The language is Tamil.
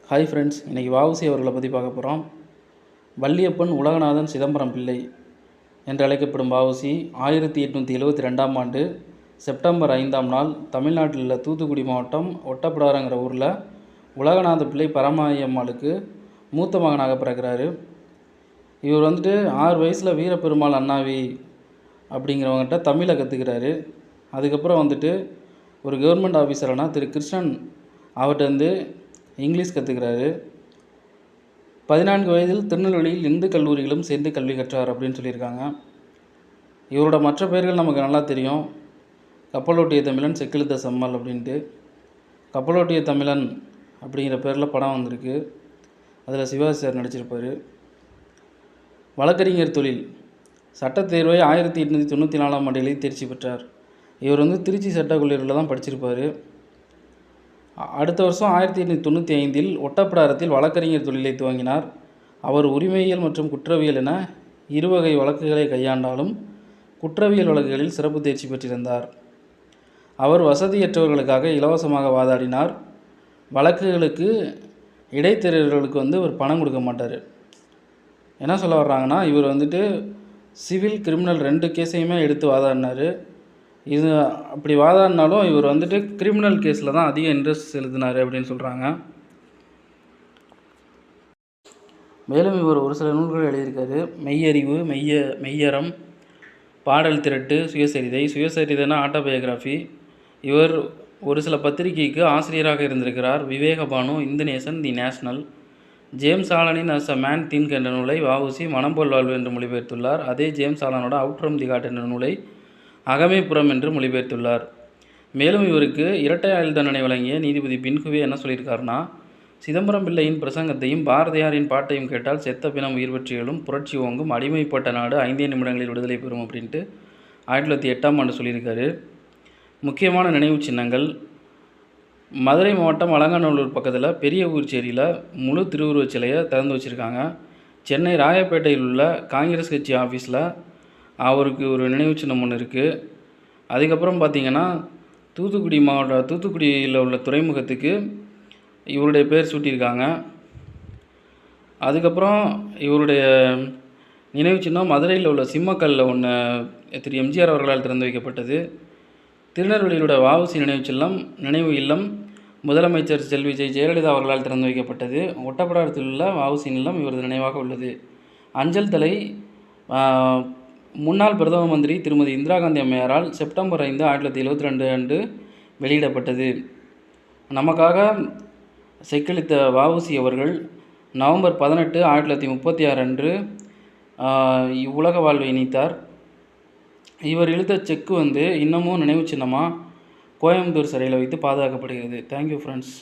ஹாய் ஃப்ரெண்ட்ஸ், இன்றைக்கி வஉசி அவர்களை பற்றி பார்க்க போகிறோம். வள்ளியப்பன் உலகநாதன் சிதம்பரம் பிள்ளை என்று அழைக்கப்படும் வஉசி 1872ஆம் ஆண்டு செப்டம்பர் 5ஆம் நாள் தமிழ்நாட்டில் உள்ள தூத்துக்குடி மாவட்டம் ஒட்டப்பிடாரங்கிற ஊரில் உலகநாத பிள்ளை பரமாயம்மாளுக்கு மூத்த மகனாக பிறக்கிறாரு. இவர் 6 வயசில் வீரப்பெருமாள் அண்ணாவி அப்படிங்கிறவங்ககிட்ட தமிழை கற்றுக்கிறாரு. அதுக்கப்புறம் ஒரு கவர்மெண்ட் ஆஃபீஸரான திரு கிருஷ்ணன் அவர்கிட்ட இங்கிலீஷ் கற்றுக்கிறாரு. 14 வயதில் திருநெல்வேலியில் இந்து கல்லூரிகளும் சேர்ந்து கல்வி கற்றார் அப்படின்னு சொல்லியிருக்காங்க. இவரோட மற்ற பெயர்கள் நமக்கு நல்லா தெரியும். கப்பலோட்டிய தமிழன், செக்கிழுத்த செம்மல் அப்படின்ட்டு. கப்பலோட்டிய தமிழன் அப்படிங்கிற பேரில் படம் வந்திருக்கு. அதில் சிவாஜி சார் நடிச்சிருப்பார். வழக்கறிஞர் தொழில் சட்டத் தேர்வை 1894ஆம் ஆண்டிலேயே தேர்ச்சி பெற்றார். இவர் திருச்சி சட்டக்கல்லூரியில் தான் படிச்சிருப்பார். அடுத்த வருஷம் 1895இல் ஒட்டப்பிடாரத்தில் வழக்கறிஞர் தொழிலை துவங்கினார். அவர் உரிமையியல் மற்றும் குற்றவியல் என இருவகை வழக்குகளை கையாண்டாலும் குற்றவியல் வழக்குகளில் சிறப்பு தேர்ச்சி பெற்றிருந்தார். அவர் வசதியற்றவர்களுக்காக இலவசமாக வாதாடினார். வழக்குகளுக்கு இடைத்தரகர்களுக்கு ஒரு பணம் கொடுக்க மாட்டார். என்ன சொல்ல வர்றாங்கன்னா, இவர் சிவில் கிரிமினல் 2 கேஸையுமே எடுத்து வாதாடினார். இது அப்படி வாதாடினாலும் இவர் கிரிமினல் கேஸில் தான் அதிக இன்ட்ரெஸ்ட் செலுத்தினார் அப்படின்னு சொல்கிறாங்க. மேலும் இவர் ஒரு சில நூல்கள் எழுதியிருக்காரு. மெய்யறிவு, மெய்யறம், பாடல் திரட்டு, சுயசரிதைனா ஆட்டோபயோகிராஃபி. இவர் ஒரு சில பத்திரிகைக்கு ஆசிரியராக இருந்திருக்கிறார். Vivekabhanu, Hindu Nesan, the National, James ஆலனின் அஸ் அ மேன் திங்க் என்ற நூலை வஉசி மனம்போல் வாழ்வு என்று மொழிபெயர்த்துள்ளார். அதே ஜேம்ஸ் ஆலனோட அவுட் ஃப்ரம் தி காட் என்ற நூலை அகமைப்புறம் என்று மொழிபெயர்த்துள்ளார். மேலும் இவருக்கு இரட்டை ஆயுள் தண்டனை வழங்கிய நீதிபதி பின்குவே என்ன சொல்லியிருக்காருன்னா, சிதம்பரம் பிள்ளையின் பிரசங்கத்தையும் பாரதியாரின் பாட்டையும் கேட்டால் செத்த பிணம் உயிர் பெற்றியலும், புரட்சி ஓங்கும், அடிமைப்பட்ட நாடு 5 நிமிடங்களில் விடுதலை பெறும் அப்படின்ட்டு 1908ஆம் ஆண்டு சொல்லியிருக்காரு. முக்கியமான நினைவு சின்னங்கள்: மதுரை மாவட்டம் அலங்காநல்லூர் பக்கத்தில் பெரிய ஊர்ச்சேரியில் முழு திருவுருவச் சிலையை திறந்து வச்சுருக்காங்க. சென்னை ராயப்பேட்டையில் உள்ள காங்கிரஸ் கட்சி ஆஃபீஸில் அவருக்கு ஒரு நினைவு சின்னம் ஒன்று இருக்குது. அதுக்கப்புறம் பார்த்திங்கன்னா, தூத்துக்குடியில் உள்ள துறைமுகத்துக்கு இவருடைய பேர் சூட்டியிருக்காங்க. அதுக்கப்புறம் இவருடைய நினைவு சின்னம் மதுரையில் உள்ள சிம்மக்கல்லில் ஒன்று திரு எம்ஜிஆர் அவர்களால் திறந்து வைக்கப்பட்டது. திருநெல்வேலியோட வஉசி நினைவு இல்லம் முதலமைச்சர் செல்வி ஜெயலலிதா அவர்களால் திறந்து வைக்கப்பட்டது. ஒட்டப்பிடாரத்தில் உள்ள வஉசி இல்லம் இவரது நினைவாக உள்ளது. அஞ்சல் தலை முன்னாள் பிரதம மந்திரி திருமதி இந்திரா காந்தி அம்மையாரால் செப்டம்பர் 5, 1972 அன்று வெளியிடப்பட்டது. நமக்காக செக்கிழுத்த வஉசி அவர்கள் நவம்பர் 18, 1936 அன்று உலக வாழ்வை நீத்தார். இவர் இழுத்த செக்கு இன்னமும் நினைவு சின்னமாக கோயம்புத்தூர் சிறையில் வைத்து பாதுகாக்கப்படுகிறது. Thank you friends.